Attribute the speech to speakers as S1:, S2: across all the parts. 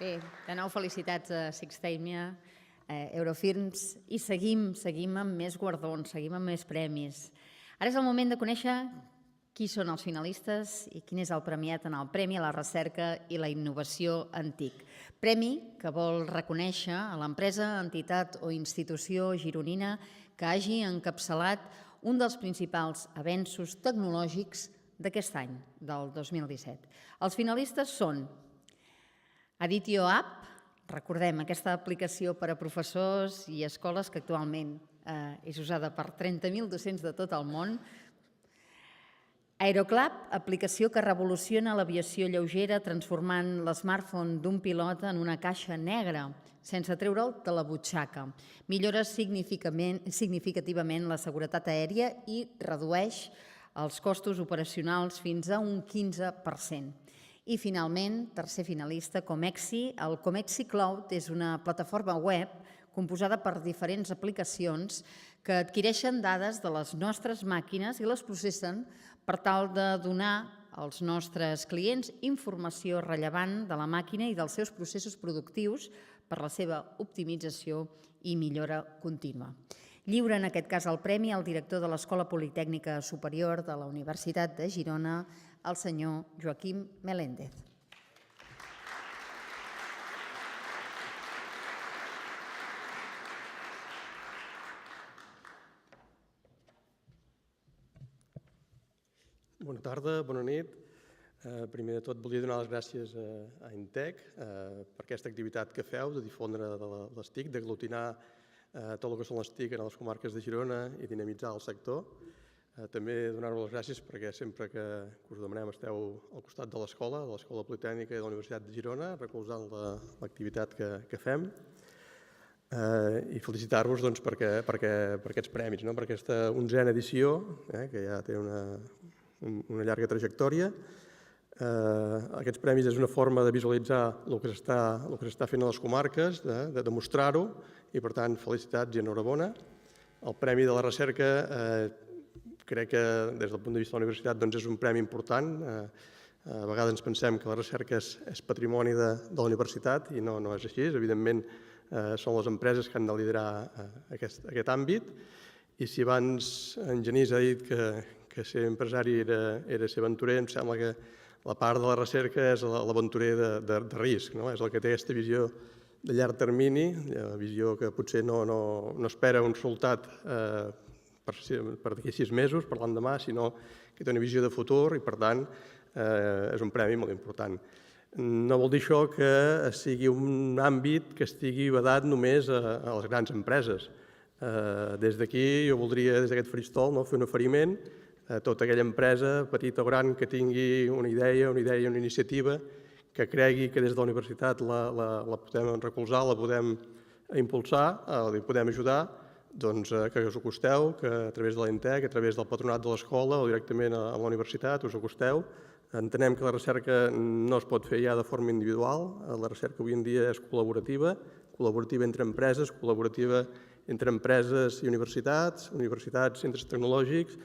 S1: Bé, de nou felicitats a Sixtamia, Eurofirms, i seguim amb més guardons, seguim amb més premis. Ara és el moment de conèixer qui són els finalistes i quin és el premiat en el Premi a la Recerca i la Innovació Antic. Premi que vol reconèixer a l'empresa, entitat o institució gironina que hagi encapçalat un dels principals avenços tecnològics d'aquest any, del 2017. Els finalistes són Aditio App, recordem, aquesta aplicació per a professors i escoles que actualment és usada per 30.000 docents de tot el món. Aeroclub, aplicació que revoluciona l'aviació lleugera transformant l'smartphone d'un pilot en una caixa negra, sense treure'l de la butxaca. Millora significativament la seguretat aèria i redueix els costos operacionals fins a un 15%. I finalment, tercer finalista, Comexi. El Comexi Cloud és una plataforma web composada per diferents aplicacions que adquireixen dades de les nostres màquines i les processen per tal de donar als nostres clients informació rellevant de la màquina i dels seus processos productius per la seva optimització i millora contínua. Lliura en aquest cas el premi al director de l'Escola Politècnica Superior de la Universitat de Girona, el senyor Joaquim Meléndez.
S2: Bona tarda, bona nit. Primer de tot volia donar les gràcies a Intec per aquesta activitat que feu de difondre les TIC, d'aglutinar tot el que són les TIC en les comarques de Girona i dinamitzar el sector. També donar-vos les gràcies perquè sempre que us demanem esteu al costat de l'Escola Politècnica i de la Universitat de Girona, recolzant l'activitat que fem. I felicitar-vos per aquests premis, per aquesta 11a edició, que ja té una llarga trajectòria. Aquests premis és una forma de visualitzar el que s'està fent a les comarques, de demostrar-ho, i per tant felicitats i enhorabona. El Premi de la Recerca crec que des del punt de vista de la universitat és un premi important. A vegades ens pensem que la recerca és patrimoni de la universitat i no és així. Evidentment són les empreses que han de liderar aquest àmbit. I si abans en Genís ha dit que ser empresari era ser aventurer, em sembla que la part de la recerca és l'aventurer de risc, és el que té aquesta visió de llarg termini, la visió que potser no espera un resultat per d'aquí a 6 mesos, per l'endemà, sinó que té una visió de futur i, per tant, és un premi molt important. No vol dir això que sigui un àmbit que estigui vedat només a les grans empreses. Des d'aquí jo voldria, des d'aquest faristol, fer un oferiment a tota aquella empresa, petita o gran, que tingui una idea, una iniciativa, que cregui que des de la universitat la podem recolzar, la podem impulsar, li podem ajudar, doncs que us acosteu, que a través de l'Intec, a través del patronat de l'escola o directament a la universitat us acosteu. Entenem que la recerca no es pot fer ja de forma individual. La recerca avui en dia és col·laborativa entre empreses, col·laborativa entre empreses i universitats, centres tecnològics,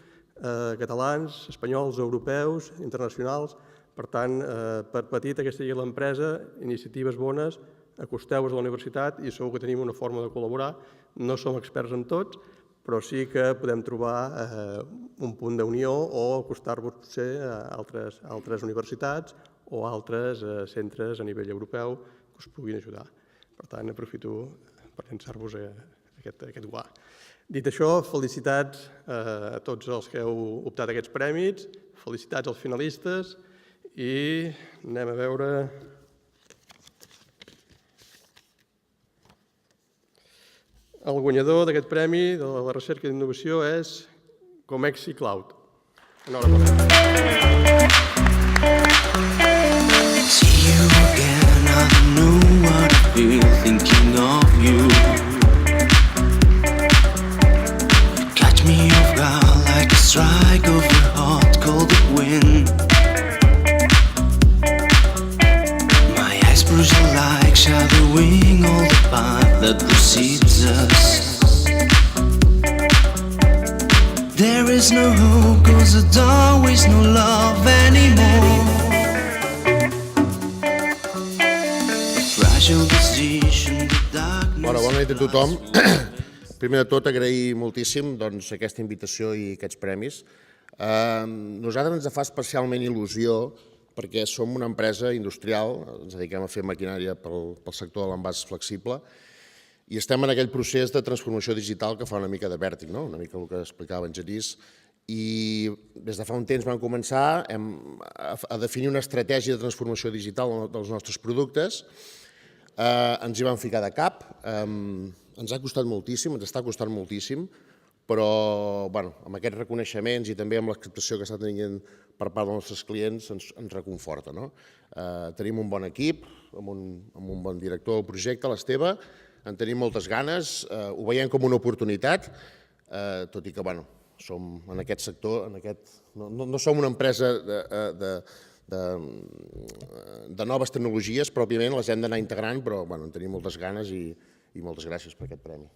S2: catalans, espanyols, europeus, internacionals. Per tant, per petita que sigui l'empresa, iniciatives bones, acosteu-vos a la universitat i segur que tenim una forma de col·laborar. No som experts en tots, però sí que podem trobar un punt d'unió o acostar-vos potser a altres universitats o a altres centres a nivell europeu que us puguin ajudar. Per tant, aprofito per llançar-vos aquest guà. Dit això, felicitats a tots els que heu optat a aquests premis, felicitats als finalistes i anem a veure... El guanyador d'aquest premi de la recerca i d'innovació és Comexi Cloud. Enhorabona. See you again, I don't know what I feel thinking of you. Catch me off guard like a strike of your hot cold wind. My eyes bruise like shadowing all the path that precedes us. There is no hope, 'cause there's always no love anymore.
S3: Bona nit a tothom. Primer de tot, agrair moltíssim aquesta invitació i aquests premis. Nosaltres ens fa especialment il·lusió perquè som una empresa industrial, ens dediquem a fer maquinària pel sector de l'envàs flexible i estem en aquell procés de transformació digital que fa una mica de vèrtic, una mica el que explicava en Genís. I des de fa un temps vam començar a definir una estratègia de transformació digital dels nostres productes. Ens hi vam ficar de cap, ens ha costat moltíssim, ens està costant moltíssim, però amb aquests reconeixements i també amb l'acceptació que està tenint per part dels nostres clients ens reconforta. Tenim un bon equip, amb un bon director del projecte, l'Esteve, en tenim moltes ganes, ho veiem com una oportunitat, tot i que som en aquest sector, no som una empresa de noves tecnologies, pròpiament les hem d'anar integrant, però en tenim moltes ganes i moltes gràcies per aquest premi.